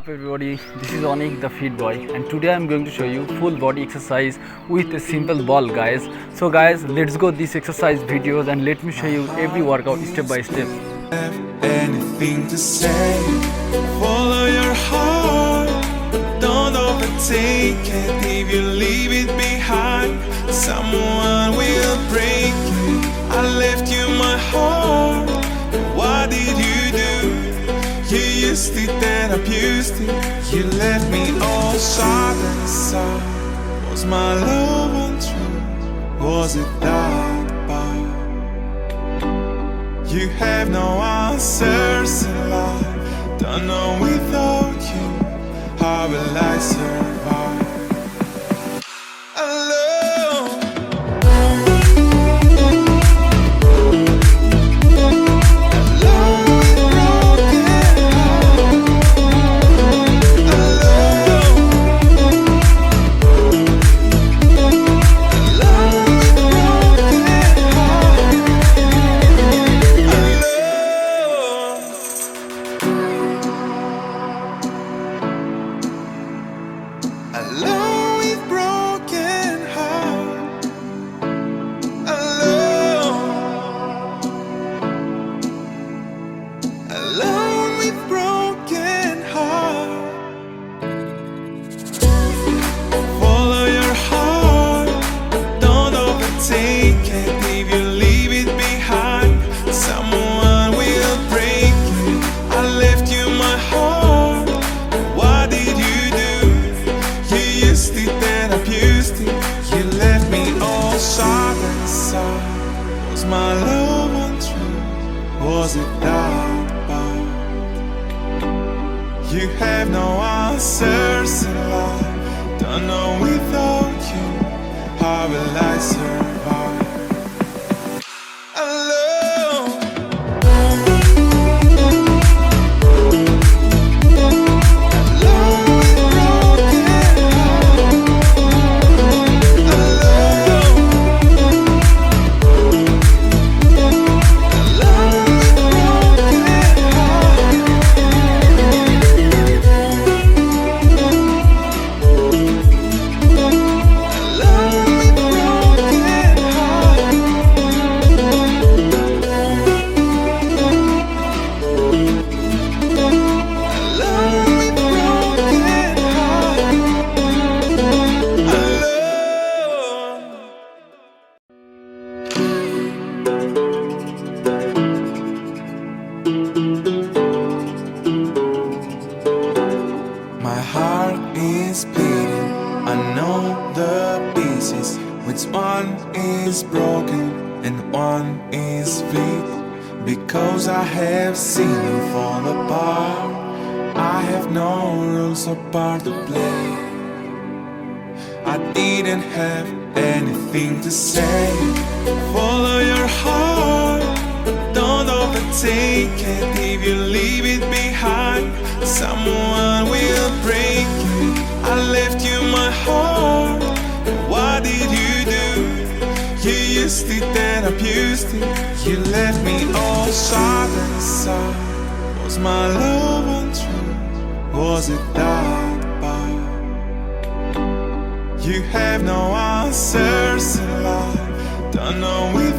everybody, this is Anik the fit boy, and today I'm going to show you full body exercise with a simple ball, guys. So guys, let's go this exercise videos and let me show you every workout step by step. Anything to say, follow your heart, don't overtake it. If you leave it behind, someone will break it. I left you my heart, what did you do? You used it, then abused it. You left me all sharp and sour. Was my love untrue? Was it that bad? You have no answers in life. Don't know without you, how will I survive? Alone with broken heart, alone with broken heart. Follow your heart, don't overtake it. If you leave it behind, someone will break it. I left you my heart, what did you do? You used it, then abused it. You left me all sharp and sour. Was my love untrue? Was it that bad? You have no answers in life. Don't know without you, how will I survive? My heart is beating, I know the pieces. Which one is broken and one is weak? Because I have seen them fall apart. I have no rules or part to play. I didn't have anything to say. Follow your heart, don't overtake it. If you leave it behind, someone will break it. I left you my heart, what did you do? You used it, then abused it. You left me all sharp and sour. Was my love untrue? Was it that bad? You have no answers in life. Don't know if